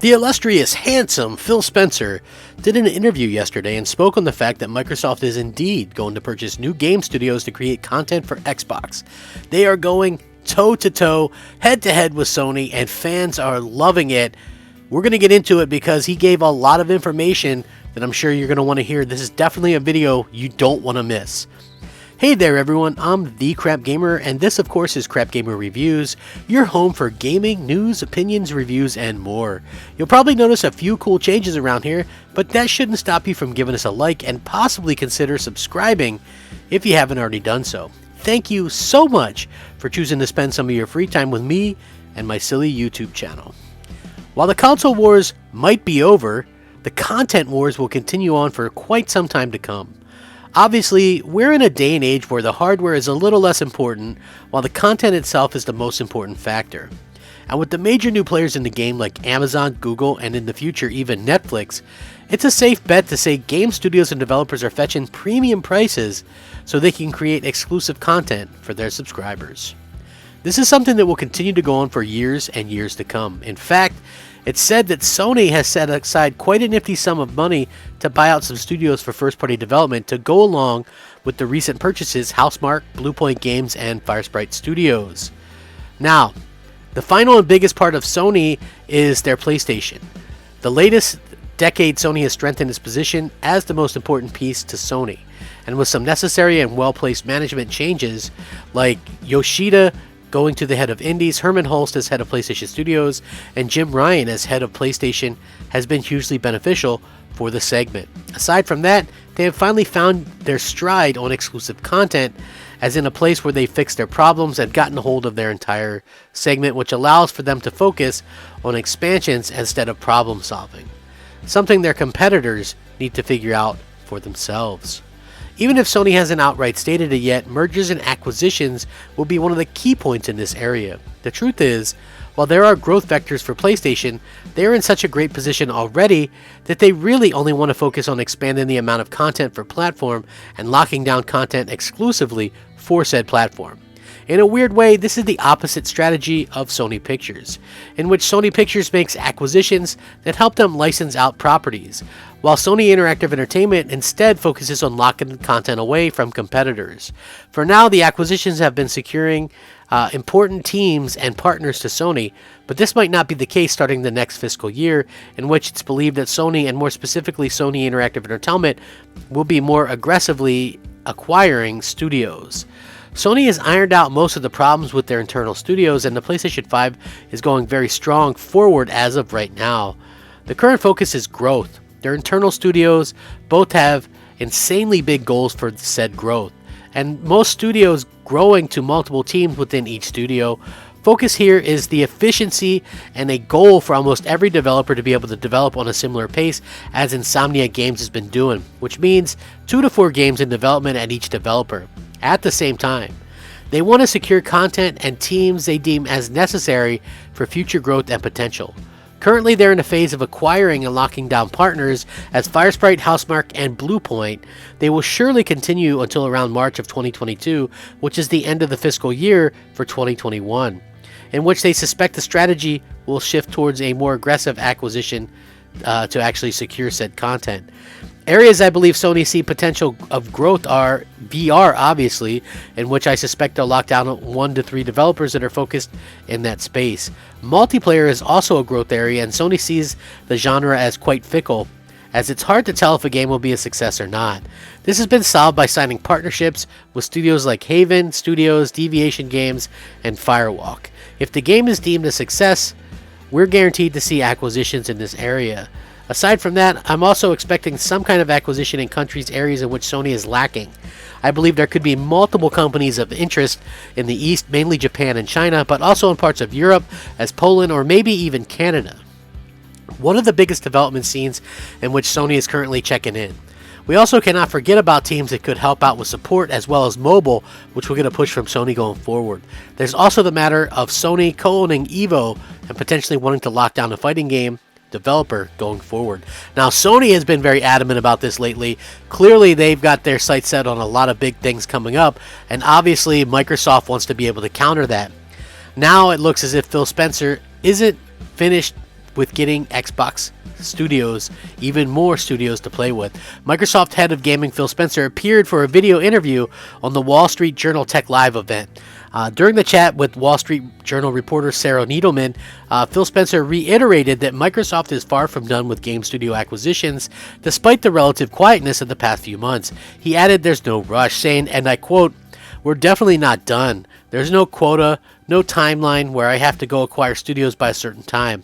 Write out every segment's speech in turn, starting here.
The illustrious, handsome Phil Spencer did an interview yesterday and spoke on the fact that Microsoft is indeed going to purchase new game studios to create content for Xbox. They are going toe-to-toe, head-to-head with Sony, and fans are loving it. We're going to get into it because he gave a lot of information that I'm sure you're going to want to hear. This is definitely a video you don't want to miss. Hey there everyone, I'm the Crapgamer, and this of course is Crapgamer Reviews, your home for gaming, news, opinions, reviews, and more. You'll probably notice a few cool changes around here, but that shouldn't stop you from giving us a like and possibly consider subscribing if you haven't already done so. Thank you so much for choosing to spend some of your free time with me and my silly YouTube channel. While the console wars might be over, the content wars will continue on for quite some time to come. Obviously, we're in a day and age where the hardware is a little less important, while the content itself is the most important factor. And with the major new players in the game like Amazon, Google, and in the future even Netflix, it's a safe bet to say game studios and developers are fetching premium prices so they can create exclusive content for their subscribers. This is something that will continue to go on for years and years to come. In fact, it's said that Sony has set aside quite a nifty sum of money to buy out some studios for first-party development to go along with the recent purchases Housemarque, Bluepoint Games, and Firesprite Studios. Now, the final and biggest part of Sony is their PlayStation. The latest decade, Sony has strengthened its position as the most important piece to Sony, and with some necessary and well-placed management changes like Yoshida going to the head of Indies, Herman Hulst as head of PlayStation Studios, and Jim Ryan as head of PlayStation has been hugely beneficial for the segment. Aside from that, they have finally found their stride on exclusive content, as in a place where they fixed their problems and gotten a hold of their entire segment, which allows for them to focus on expansions instead of problem solving. Something their competitors need to figure out for themselves. Even if Sony hasn't outright stated it yet, mergers and acquisitions will be one of the key points in this area. The truth is, while there are growth vectors for PlayStation, they are in such a great position already that they really only want to focus on expanding the amount of content per platform and locking down content exclusively for said platform. In a weird way, this is the opposite strategy of Sony Pictures, in which Sony Pictures makes acquisitions that help them license out properties, while Sony Interactive Entertainment instead focuses on locking content away from competitors. For now, the acquisitions have been securing important teams and partners to Sony, but this might not be the case starting the next fiscal year, in which it's believed that Sony, and more specifically Sony Interactive Entertainment, will be more aggressively acquiring studios. Sony has ironed out most of the problems with their internal studios, and the PlayStation 5 is going very strong forward as of right now. The current focus is growth. Their internal studios both have insanely big goals for said growth, and most studios growing to multiple teams within each studio. Focus here is the efficiency and a goal for almost every developer to be able to develop on a similar pace as Insomniac Games has been doing, which means 2 to 4 games in development at each developer at the same time. They want to secure content and teams they deem as necessary for future growth and potential. Currently, they're in a phase of acquiring and locking down partners as Firesprite, Housemarque, and Bluepoint. They will surely continue until around March of 2022, which is the end of the fiscal year for 2021, in which they suspect the strategy will shift towards a more aggressive acquisition to actually secure said content. Areas I believe Sony see potential of growth are VR, obviously, in which I suspect they'll lock down 1 to 3 developers that are focused in that space. Multiplayer is also a growth area, and Sony sees the genre as quite fickle, as it's hard to tell if a game will be a success or not. This has been solved by signing partnerships with studios like Haven Studios, Deviation Games, and Firewalk. If the game is deemed a success, we're guaranteed to see acquisitions in this area. Aside from that, I'm also expecting some kind of acquisition in countries, areas in which Sony is lacking. I believe there could be multiple companies of interest in the East, mainly Japan and China, but also in parts of Europe, as Poland, or maybe even Canada. One of the biggest development scenes in which Sony is currently checking in. We also cannot forget about teams that could help out with support as well as mobile, which we're going to push from Sony going forward. There's also the matter of Sony co-owning Evo and potentially wanting to lock down a fighting game developer going forward. Now, Sony has been very adamant about this lately. Clearly, they've got their sights set on a lot of big things coming up, and obviously, Microsoft wants to be able to counter that. Now, it looks as if Phil Spencer isn't finished with getting Xbox studios, even more studios to play with. Microsoft head of gaming Phil Spencer appeared for a video interview on the Wall Street Journal Tech Live event. During the chat with Wall Street Journal reporter Sarah Needleman, Phil Spencer reiterated that Microsoft is far from done with game studio acquisitions, despite the relative quietness of the past few months. He added there's no rush, saying, and I quote, "We're definitely not done. There's no quota, no timeline where I have to go acquire studios by a certain time.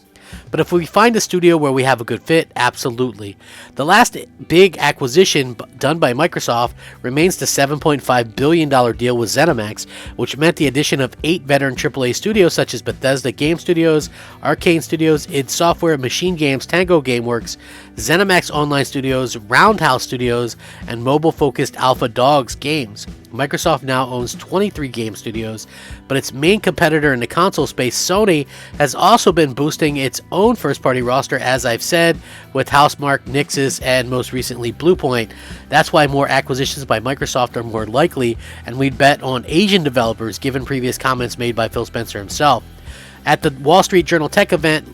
But if we find a studio where we have a good fit, absolutely." The last big acquisition done by Microsoft remains the $7.5 billion deal with ZeniMax, which meant the addition of 8 veteran AAA studios such as Bethesda Game Studios, Arcane Studios, id Software, Machine Games, Tango Gameworks, ZeniMax Online Studios, Roundhouse Studios, and mobile-focused Alpha Dogs Games. Microsoft now owns 23 game studios, but its main competitor in the console space, Sony, has also been boosting its own first-party roster, as I've said, with Housemarque, Nixxes, and most recently Bluepoint. That's why more acquisitions by Microsoft are more likely, and we'd bet on Asian developers, given previous comments made by Phil Spencer himself. At the Wall Street Journal Tech event,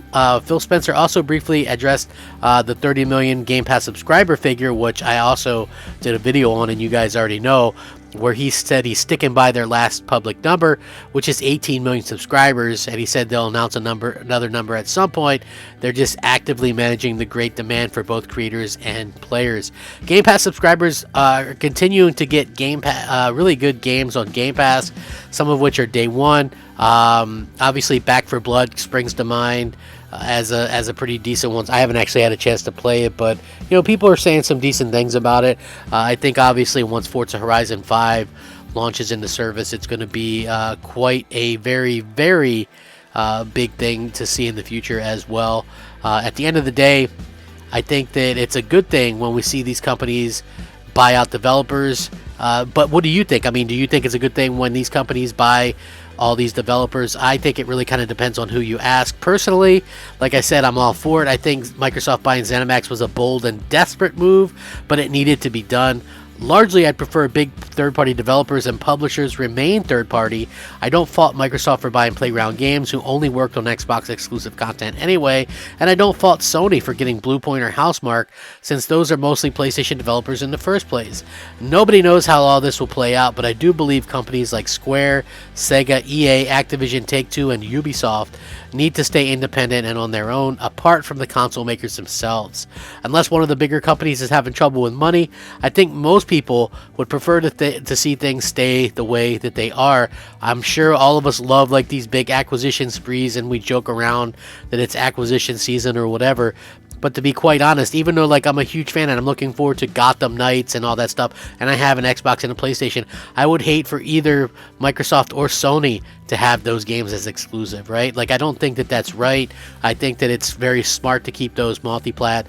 Phil Spencer also briefly addressed the 30 million Game Pass subscriber figure, which I also did a video on, and you guys already know, where he said he's sticking by their last public number, which is 18 million subscribers, and he said they'll announce another number at some point. They're just actively managing the great demand for both creators and players. Game Pass subscribers are continuing to get really good games on Game Pass, some of which are day one. Obviously, Back 4 Blood springs to mind as a pretty decent one. I haven't actually had a chance to play it, but people are saying some decent things about it. I think obviously once Forza Horizon 5 launches into service, it's going to be quite a very, very big thing to see in the future as well. At the end of the day, I think that it's a good thing when we see these companies buy out developers. But what do you think? I mean, do you think it's a good thing when these companies buy all these developers? I think it really kind of depends on who you ask. Personally, like I said, I'm all for it. I think Microsoft buying ZeniMax was a bold and desperate move, but it needed to be done. Largely, I'd prefer big third-party developers and publishers remain third-party. I don't fault Microsoft for buying Playground Games, who only worked on Xbox exclusive content anyway, and I don't fault Sony for getting Bluepoint or Housemarque, since those are mostly PlayStation developers in the first place. Nobody knows how all this will play out, but I do believe companies like Square, Sega, EA, Activision, Take-Two, and Ubisoft need to stay independent and on their own, apart from the console makers themselves. Unless one of the bigger companies is having trouble with money, I think most people would prefer to see things stay the way that they are. I'm sure all of us love like these big acquisition sprees, and we joke around that it's acquisition season or whatever. But to be quite honest, even though like I'm a huge fan and I'm looking forward to Gotham Knights and all that stuff, and I have an Xbox and a PlayStation, I would hate for either Microsoft or Sony to have those games as exclusive, right? Like, I don't think that that's right. I think that it's very smart to keep those multi-plat.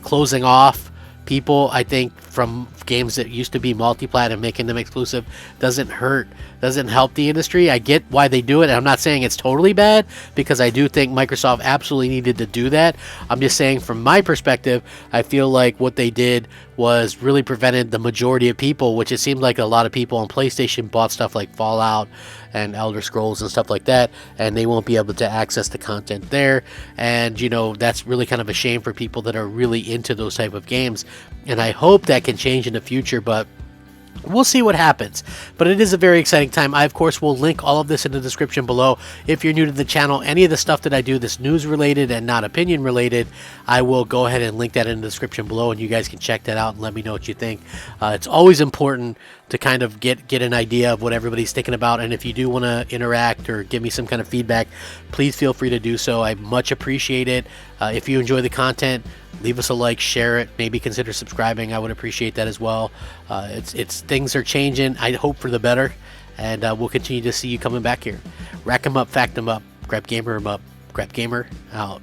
Closing off people, I think, from games that used to be multi-plat and making them exclusive doesn't help the industry. I get why they do it, and I'm not saying it's totally bad, because I do think Microsoft absolutely needed to do that. I'm just saying from my perspective, I feel like what they did was really prevented the majority of people, which it seemed like a lot of people on PlayStation bought stuff like Fallout and Elder Scrolls and stuff like that, and they won't be able to access the content there. And that's really kind of a shame for people that are really into those type of games, and I hope that can change in the future, but we'll see what happens. But it is a very exciting time. I, of course, will link all of this in the description below. If you're new to the channel, any of the stuff that I do that's news related and not opinion related, I will go ahead and link that in the description below, and you guys can check that out and let me know what you think. It's always important to kind of get an idea of what everybody's thinking about, and if you do want to interact or give me some kind of feedback, please feel free to do so. I much appreciate it. If you enjoy the content, leave us a like, share it, maybe consider subscribing. I would appreciate that as well. It's things are changing, I hope for the better, and we'll continue to see you coming back here. Rack 'em up, fact 'em up, Crapgamer 'em up. Crapgamer out.